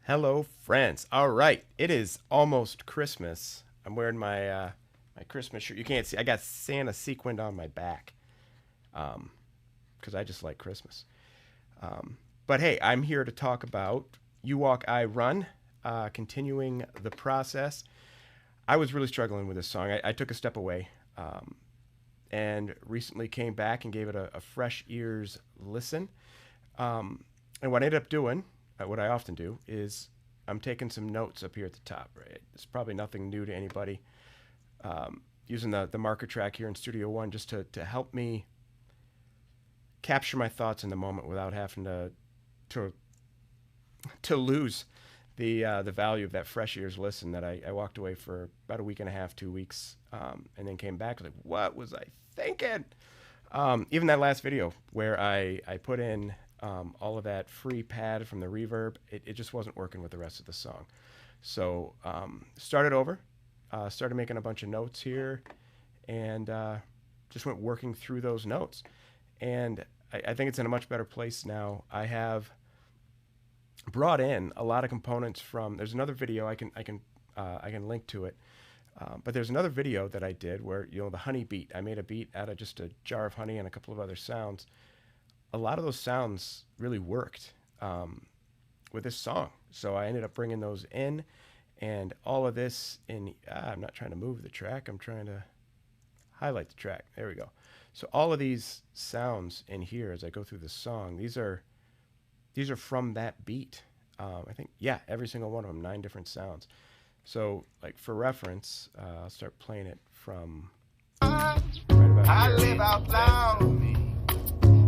Hello, friends. All right, it is almost Christmas. I'm wearing my Christmas shirt. You can't see. I got Santa sequined on my back, because I just like Christmas. But hey, I'm here to talk about You Walk, I Run, continuing the process. I was really struggling with this song. I took a step away, and recently came back and gave it a fresh ears listen. And what I ended up doing, what I often do, is I'm taking some notes up here at the top. Right, it's probably nothing new to anybody. Using the marker track here in Studio One just to help me capture my thoughts in the moment without having to to lose the value of that fresh ears listen that I walked away for about a week and a half, 2 weeks, and then came back like, what was I thinking? Even that last video where I put in all of that free pad from the reverb, it just wasn't working with the rest of the song. So started over, started making a bunch of notes here, and just went working through those notes. And I think it's in a much better place now. I have brought in a lot of components from. There's another video I can link to it. But there's another video that I did where, the honey beat. I made a beat out of just a jar of honey and a couple of other sounds. A lot of those sounds really worked with this song. So I ended up bringing those in, and all of this in. I'm not trying to move the track. I'm trying to highlight the track. There we go. So all of these sounds in here as I go through the song, these are from that beat. I think, yeah, every single one of them, 9 different sounds. So, like, for reference, I'll start playing it from right about I here. live out loud.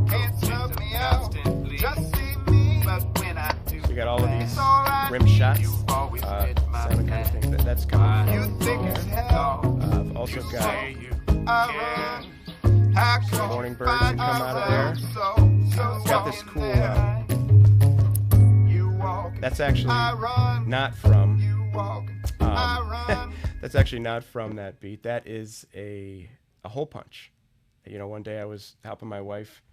Can't snub me out. Just see me. But when I do, So you got all of these it's alright. rim shots, You always fit my sound kind of thing. That's plan. coming You from think it's there. hell. I've also got Say you care. I some morning birds that come out of there. So Got this cool. You walk. That's actually I run. not from. You walk. I run. That's actually not from that beat. That is a hole punch. One day I was helping my wife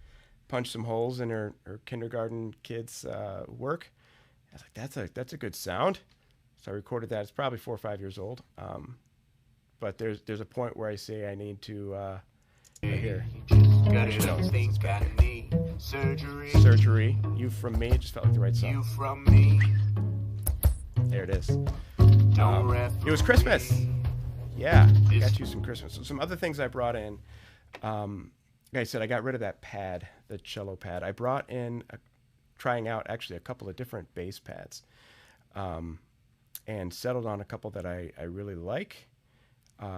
punch some holes in her kindergarten kids' work. I was like, that's a good sound. So I recorded that. It's probably 4 or 5 years old. But there's a point where I say I need to right here. Actually, no, think I need surgery. Surgery. You from me. It just felt like the right song. You from me. There it is. Don't It was Christmas. Yeah, got you some Christmas. So some other things I brought in. Like I said, I got rid of that pad, the cello pad. I brought in, trying out actually a couple of different bass pads, and settled on a couple that I really like,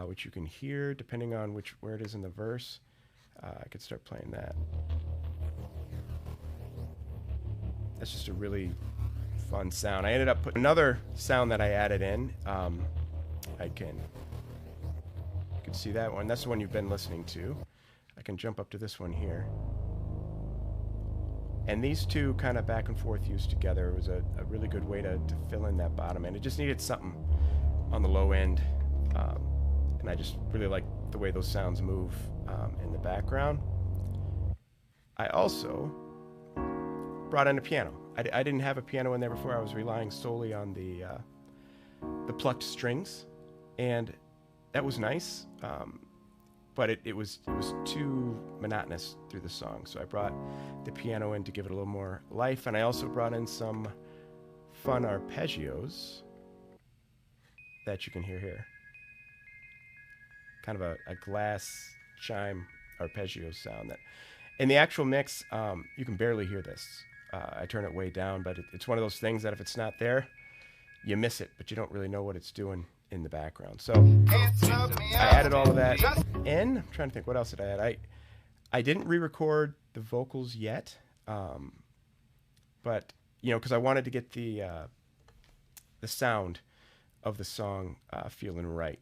which you can hear depending on where it is in the verse. I could start playing that. That's just a really fun sound. I ended up putting another sound that I added in. You can see that one. That's the one you've been listening to. I can jump up to this one here. And these two kind of back and forth used together. It was a really good way to fill in that bottom end. It just needed something on the low end. And I just really like the way those sounds move in the background. I also brought in a piano. I didn't have a piano in there before. I was relying solely on the plucked strings, and that was nice. But it was too monotonous through the song. So I brought the piano in to give it a little more life, and I also brought in some fun arpeggios that you can hear here. Kind of a glass chime arpeggio sound that in the actual mix, you can barely hear this. I turn it way down, but it's one of those things that if it's not there, you miss it, but you don't really know what it's doing in the background. So I added all of that in. I'm trying to think, what else did I add? I didn't re-record the vocals yet, but because I wanted to get the sound of the song feeling right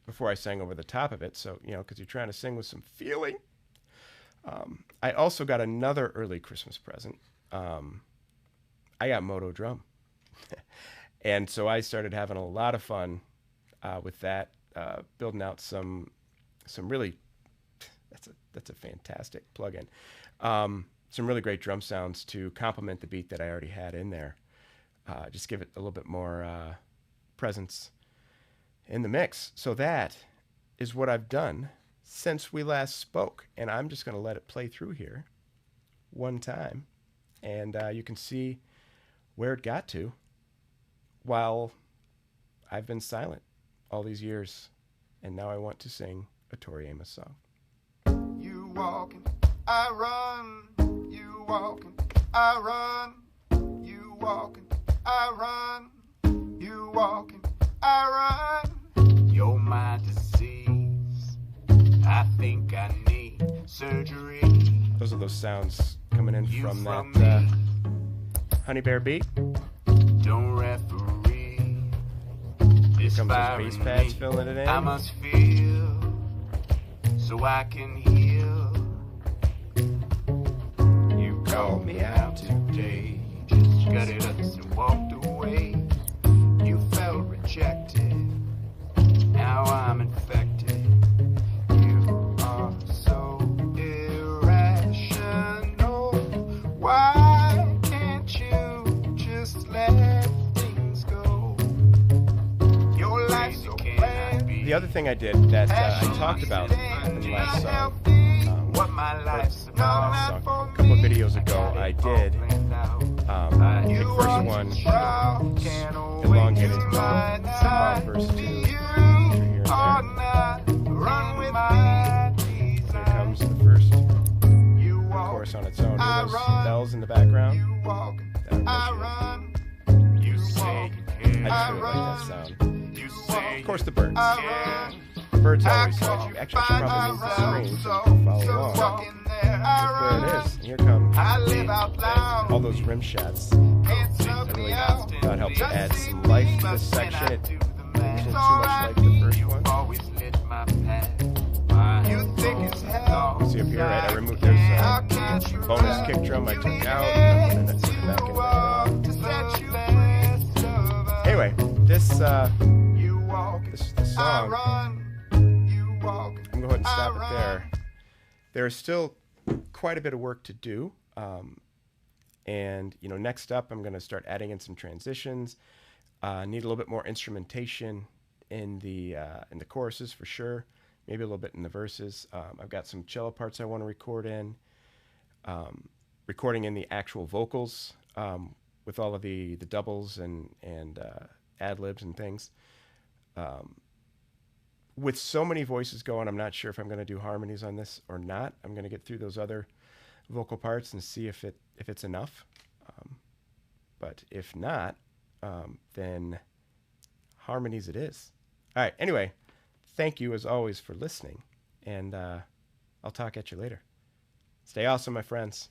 before I sang over the top of it. So because you're trying to sing with some feeling. I also got another early Christmas present. I got Moto Drum. And so I started having a lot of fun with that, building out some really, that's a fantastic plugin. Some really great drum sounds to complement the beat that I already had in there. just give it a little bit more presence in the mix. So that is what I've done since we last spoke. And I'm just going to let it play through here one time. And you can see where it got to while I've been silent all these years. And now I want to sing a Tori Amos song. You walking, I run. You walking, I run. You walking, I run. You walking, I run. You're my disease. I think I need surgery. Those are those sounds coming in You from from that me. Honey Bear beat. Don't referee. This Comes those fire bass in pads me, filling it in. I must feel so I can heal. You called me out today, just cut it up and walked away. You felt rejected, now I'm infected. You are so irrational. Why can't you just let things go? Your life's so bad. The other thing I did that I talked about in the last song, What my life's a couple of videos ago, I did the first one, elongated from verse 2 here and there. Here comes the first chorus on its own. Hear those bells in the background? That'll get you. You say I just really like that sound. Of course, the birds. The birds always actually I should probably move the screen so you can follow along. Look where it is. And here come all those rim shots. I really thought helped to add some life to this section. It isn't too much like the first one. See up here, right? I removed there's a bonus kick drum I took out. And then I put it back in there. Anyway, this is the song. I'm going to go ahead and stop it there. There is still quite a bit of work to do. And, next up, I'm going to start adding in some transitions. Need a little bit more instrumentation in the choruses for sure. Maybe a little bit in the verses. I've got some cello parts I want to record in. Recording in the actual vocals with all of the doubles and ad-libs and things. With so many voices going, I'm not sure if I'm going to do harmonies on this or not. I'm going to get through those other vocal parts and see if it's enough. But if not, then harmonies it is. All right. Anyway, thank you as always for listening, and I'll talk at you later. Stay awesome, my friends.